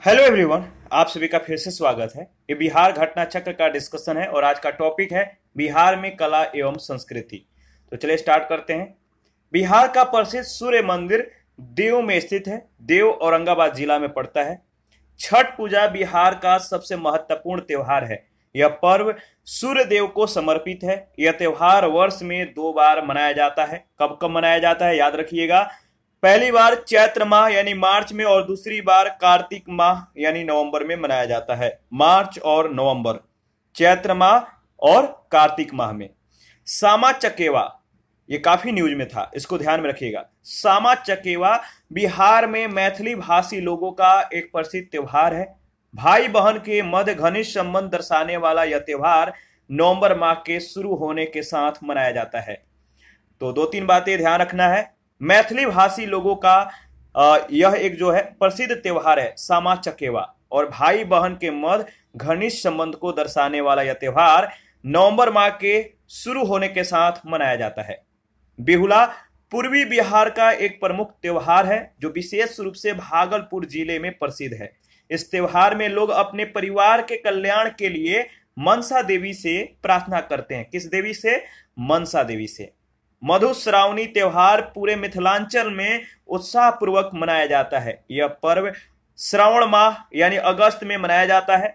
Hello everyone, आप सभी का फिर से स्वागत है। ये बिहार घटना चक्र का डिस्कशन है और आज का टॉपिक है बिहार में कला एवं संस्कृति। तो चलिए स्टार्ट करते हैं। बिहार का प्रसिद्ध सूर्य मंदिर देव में स्थित है। देव औरंगाबाद जिला में पड़ता है। छठ पूजा बिहार का सबसे महत्वपूर्ण त्योहार है। यह पर्व सूर्य देव को समर्पित है। यह त्योहार वर्ष में 2 बार मनाया जाता है। कब कब मनाया जाता है याद रखिएगा। पहली बार चैत्र माह यानी मार्च में और दूसरी बार कार्तिक माह यानी नवंबर में मनाया जाता है। मार्च और नवंबर, चैत्र माह और कार्तिक माह में। सामा चकेवा, ये काफी न्यूज में था, इसको ध्यान में रखिएगा। सामा चकेवा बिहार में मैथिली भाषी लोगों का एक प्रसिद्ध त्योहार है। भाई बहन के मध्य घनिष्ठ संबंध दर्शाने वाला यह त्योहार नवंबर माह के शुरू होने के साथ मनाया जाता है। तो 2-3 बातें ध्यान रखना है। मैथिली भाषी लोगों का यह एक जो है प्रसिद्ध त्योहार है सामा चकेवा, और भाई बहन के मध्य घनिष्ठ संबंध को दर्शाने वाला यह त्योहार नवंबर माह के शुरू होने के साथ मनाया जाता है। बिहुला पूर्वी बिहार का एक प्रमुख त्योहार है जो विशेष रूप से भागलपुर जिले में प्रसिद्ध है। इस त्योहार में लोग अपने परिवार के कल्याण के लिए मनसा देवी से प्रार्थना करते हैं। किस देवी से? मनसा देवी से। मधुश्रावणी त्योहार पूरे मिथिलांचल में उत्साह पूर्वक मनाया जाता है। यह पर्व श्रावण माह यानी अगस्त में मनाया जाता है।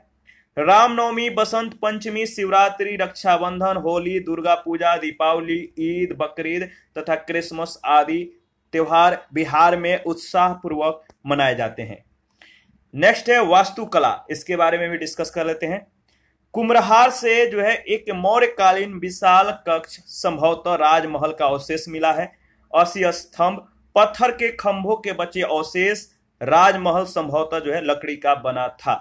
रामनवमी, बसंत पंचमी, शिवरात्रि, रक्षाबंधन, होली, दुर्गा पूजा, दीपावली, ईद, बकरीद तथा क्रिसमस आदि त्योहार बिहार में उत्साह पूर्वक मनाए जाते हैं। नेक्स्ट है वास्तुकला, इसके बारे में भी डिस्कस कर लेते हैं। कुम्हरार से जो है एक मौर्यकालीन विशाल कक्ष संभवतः राजमहल का अवशेष मिला है। 80 स्तंभ, पत्थर के खंभों के बचे अवशेष, राजमहल संभवतः जो है लकड़ी का बना था।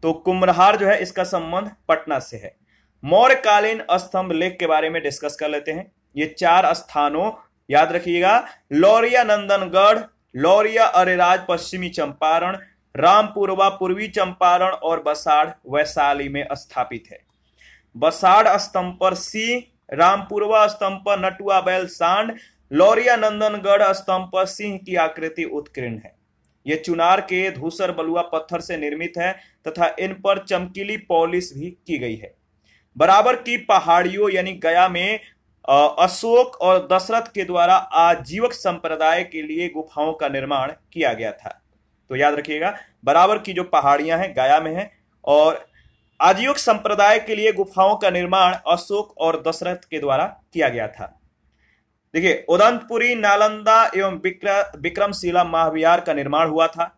तो कुम्हरार जो है इसका संबंध पटना से है। मौर्यकालीन स्तंभ लेख के बारे में डिस्कस कर लेते हैं। ये 4 स्थानों याद रखिएगा: लौरिया नंदनगढ़, लौरिया अरेराज पश्चिमी चंपारण, रामपुरवा पूर्वी चंपारण और बसाड़ वैशाली में स्थापित है। बसाड़ स्तंभ पर सिंह, रामपुरवा स्तंभ पर नटुआ बैल सांड, लौरिया नंदनगढ़ स्तंभ पर सिंह की आकृति उत्कीर्ण है। ये चुनार के धूसर बलुआ पत्थर से निर्मित है तथा इन पर चमकीली पॉलिश भी की गई है। बराबर की पहाड़ियों यानी गया में अशोक और दशरथ के द्वारा आजीवक संप्रदाय के लिए गुफाओं का निर्माण किया गया था। तो याद रखिएगा, बराबर की जो पहाड़ियां हैं गया में है और आजीवक संप्रदाय के लिए गुफाओं का निर्माण अशोक और दशरथ के द्वारा किया गया था। देखिए, उदंतपुरी, नालंदा एवं विक्रमशिला महाविहार का निर्माण हुआ था।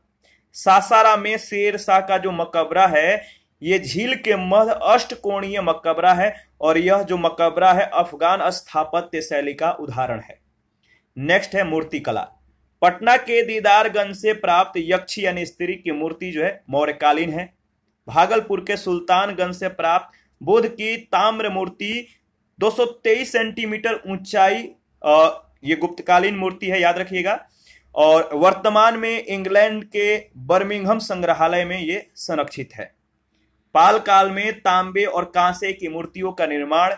सासाराम में शेर शाह का जो मकबरा है ये झील के मध्य अष्टकोणीय मकबरा है और यह जो मकबरा है अफगान स्थापत्य शैली का उदाहरण है। नेक्स्ट है मूर्तिकला। पटना के दीदारगंज से प्राप्त यक्षी यानी स्त्री की मूर्ति जो है मौर्यकालीन है। भागलपुर के सुल्तानगंज से प्राप्त बुद्ध की ताम्र मूर्ति 223 सेंटीमीटर ऊंचाई, ये गुप्तकालीन मूर्ति है, याद रखिएगा। और वर्तमान में इंग्लैंड के बर्मिंघम संग्रहालय में ये संरक्षित है। पाल काल में तांबे और कांसे की मूर्तियों का निर्माण,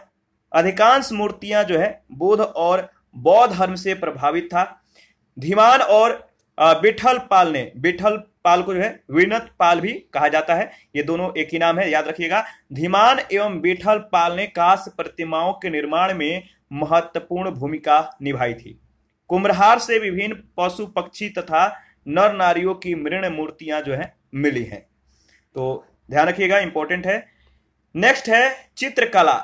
अधिकांश मूर्तियां जो है बुद्ध और बौद्ध धर्म से प्रभावित था। धीमान और बिठल पाल को जो है विनत पाल भी कहा जाता है। ये दोनों एक ही नाम है, याद रखिएगा। धीमान एवं बिठल पाल ने कांस्य प्रतिमाओं के निर्माण में महत्वपूर्ण भूमिका निभाई थी। कुम्हरार से विभिन्न पशु पक्षी तथा नर नारियों की मृण मूर्तियां जो है मिली हैं। तो ध्यान रखिएगा, इंपॉर्टेंट है। नेक्स्ट है चित्रकला।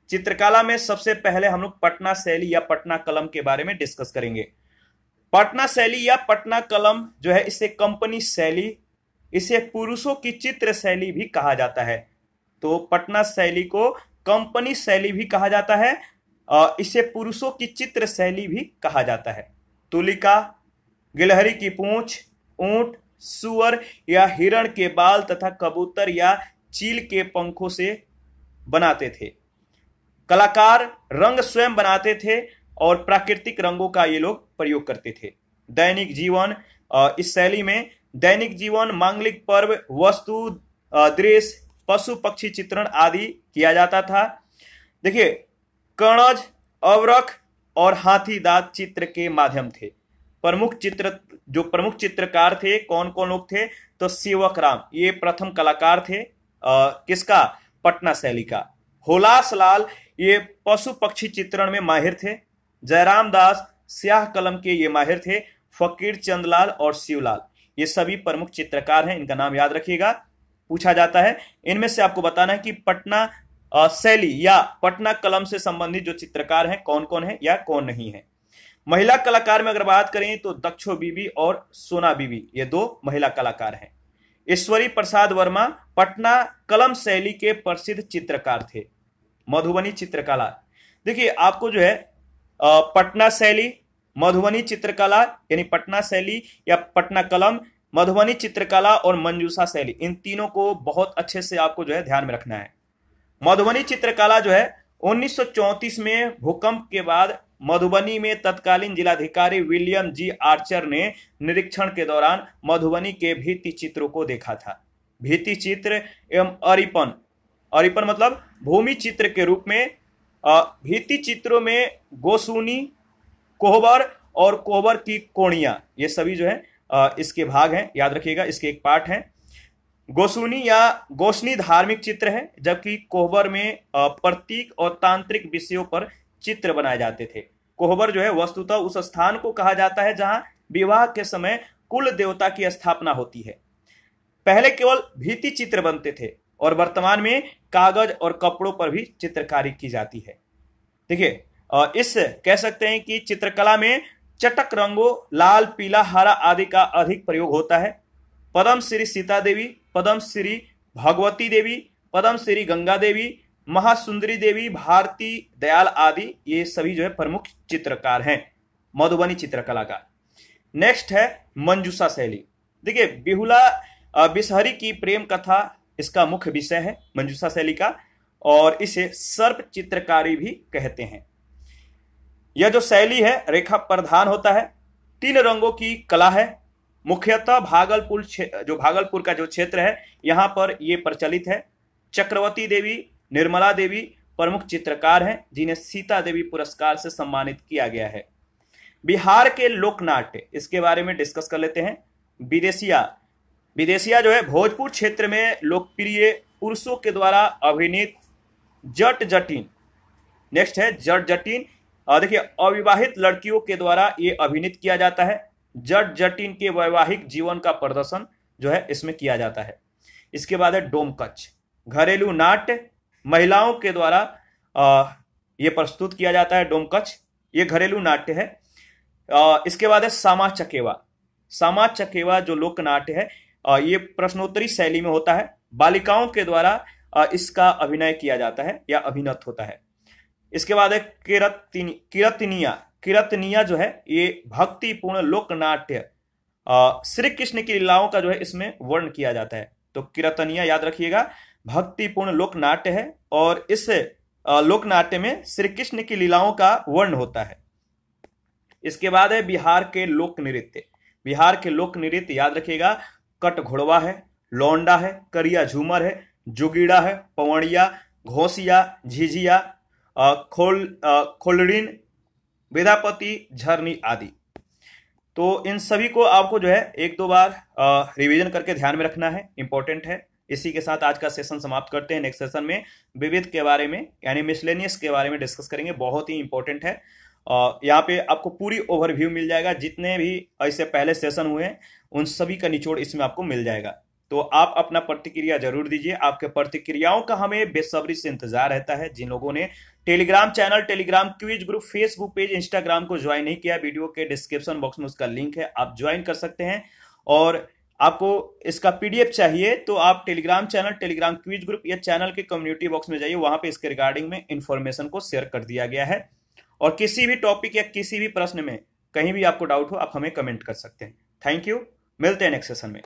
चित्रकला में सबसे पहले हम लोग पटना शैली या पटना कलम के बारे में डिस्कस करेंगे। पटना शैली या पटना कलम जो है इसे कंपनी शैली, इसे पुरुषों की चित्र शैली भी कहा जाता है। तो पटना शैली को कंपनी शैली भी कहा जाता है, इसे पुरुषों की चित्र शैली भी कहा जाता है। तुलिका, गिलहरी की पूंछ, ऊंट, सुअर या हिरण के बाल तथा कबूतर या चील के पंखों से बनाते थे। कलाकार रंग स्वयं बनाते थे और प्राकृतिक रंगों का ये लोग प्रयोग करते थे। दैनिक जीवन, इस शैली में दैनिक जीवन, मांगलिक पर्व, वस्तु, दृश्य, पशु पक्षी चित्रण आदि किया जाता था। देखिए, कणज, अवरख और हाथी दांत चित्र के माध्यम थे। प्रमुख चित्रकार थे कौन कौन लोग थे? तो सेवक राम ये प्रथम कलाकार थे किसका? पटना शैली का। होलास लाल ये पशु पक्षी चित्रण में माहिर थे। जयराम दास स्याह कलम के ये माहिर थे। फकीर चंदलाल और शिवलाल ये सभी प्रमुख चित्रकार हैं, इनका नाम याद रखिएगा, पूछा जाता है। इनमें से आपको बताना है कि पटना शैली या पटना कलम से संबंधित जो चित्रकार हैं कौन कौन है या कौन नहीं है। महिला कलाकार में अगर बात करें तो दक्षो बीबी और सोना बीबी ये दो महिला कलाकार हैं। ईश्वरी प्रसाद वर्मा पटना कलम शैली के प्रसिद्ध चित्रकार थे। मधुबनी चित्रकला, देखिए आपको जो है पटना शैली, मधुबनी चित्रकला यानी पटना शैली या पटना कलम, मधुबनी चित्रकला और मंजूषा शैली, इन तीनों को बहुत अच्छे से आपको जो है ध्यान में रखना है। मधुबनी चित्रकला जो है 1934 में भूकंप के बाद मधुबनी में तत्कालीन जिलाधिकारी विलियम जी आर्चर ने निरीक्षण के दौरान मधुबनी के भित्ति चित्रों को देखा था। भित्ति चित्र एवं अरिपन मतलब भूमि चित्र के रूप में भित्ति चित्रों में गोसूनी, कोहबर और कोहबर की कोणियां ये सभी जो है इसके भाग हैं, याद रखिएगा, इसके एक पार्ट हैं। गोसूनी या गोशनी धार्मिक चित्र है, जबकि कोहबर में प्रतीक और तांत्रिक विषयों पर चित्र बनाए जाते थे। कोहबर जो है वस्तुतः उस स्थान को कहा जाता है जहां विवाह के समय कुल देवता की स्थापना होती है। पहले केवल भित्ति चित्र बनते थे और वर्तमान में कागज और कपड़ों पर भी चित्रकारी की जाती है। देखिए इस कह सकते हैं कि चित्रकला में चटक रंगों लाल, पीला, हरा आदि का अधिक प्रयोग होता है। पद्म श्री सीता देवी, पद्म श्री भगवती देवी, पद्म श्री गंगा देवी, महासुंदरी देवी, भारती दयाल आदि ये सभी जो है प्रमुख चित्रकार हैं मधुबनी चित्रकला का। नेक्स्ट है मंजूषा शैली। देखिए बिहुला बिसहरी की प्रेम कथा इसका मुख्य विषय है मंजूषा शैली का, और इसे सर्प चित्रकारी भी कहते हैं। यह जो शैली है रेखा प्रधान होता है, 3 रंगों की कला है। मुख्यतः भागलपुर का जो क्षेत्र है यहाँ पर ये प्रचलित है। चक्रवर्ती देवी, निर्मला देवी प्रमुख चित्रकार हैं जिन्हें सीता देवी पुरस्कार से सम्मानित किया गया है। बिहार के लोकनाट्य, इसके बारे में डिस्कस कर लेते हैं। विदेशिया जो है भोजपुर क्षेत्र में लोकप्रिय पुरुषों के द्वारा अभिनीत जट जटिन। नेक्स्ट है जट जटिन, देखिए अविवाहित लड़कियों के द्वारा ये अभिनीत किया जाता है। जट जटिन के वैवाहिक जीवन का प्रदर्शन जो है इसमें किया जाता है। इसके बाद है डोमकच, घरेलू नाट्य महिलाओं के द्वारा ये प्रस्तुत किया जाता है। डोमकच ये घरेलू नाट्य है। इसके बाद है सामा चकेवा। सामा चकेवा जो लोक नाट्य है ये प्रश्नोत्तरी शैली में होता है। बालिकाओं के द्वारा इसका अभिनय किया जाता है या अभिनत होता है। इसके बाद है किरतनिया जो है ये भक्तिपूर्ण लोक नाट्य श्री कृष्ण की लीलाओं का जो है इसमें वर्ण किया जाता है। तो किरतनिया याद रखिएगा, भक्तिपूर्ण लोक नाट्य है और इस लोक नाट्य में श्री कृष्ण की लीलाओं का वर्ण होता है। इसके बाद है बिहार के लोक नृत्य। बिहार के लोक नृत्य याद रखिएगा, कट घोड़वा है, लौंडा है, करिया झूमर है, जुगीड़ा है, पवड़िया, घोसिया, झिझिया, खोलड़ीन, वेदापति, झरनी आदि। तो इन सभी को आपको जो है 1-2 बार रिवीजन करके ध्यान में रखना है, इंपॉर्टेंट है। इसी के साथ आज का सेशन समाप्त करते हैं। नेक्स्ट सेशन में विविध के बारे में यानी मिसलेनियस के बारे में डिस्कस करेंगे, बहुत ही इंपॉर्टेंट है। यहाँ पे आपको पूरी ओवरव्यू मिल जाएगा, जितने भी ऐसे पहले सेशन हुए हैं उन सभी का निचोड़ इसमें आपको मिल जाएगा। तो आप अपना प्रतिक्रिया जरूर दीजिए, आपके प्रतिक्रियाओं का हमें बेसब्री से इंतजार रहता है। जिन लोगों ने Telegram channel, Telegram quiz group, Facebook page, Instagram को ज्वाइन नहीं किया, वीडियो के डिस्क्रिप्शन बॉक्स में उसका लिंक है, आप ज्वाइन कर सकते हैं। और आपको इसका पीडीएफ चाहिए तो आप Telegram channel, Telegram quiz group या चैनल के कम्युनिटी बॉक्स में जाइए, वहां पे इसके रिगार्डिंग में इंफॉर्मेशन को शेयर कर दिया गया है। और किसी भी टॉपिक या किसी भी प्रश्न में कहीं भी आपको डाउट हो आप हमें कमेंट कर सकते हैं। थैंक यू, मिलते हैं नेक्स्ट सेशन में।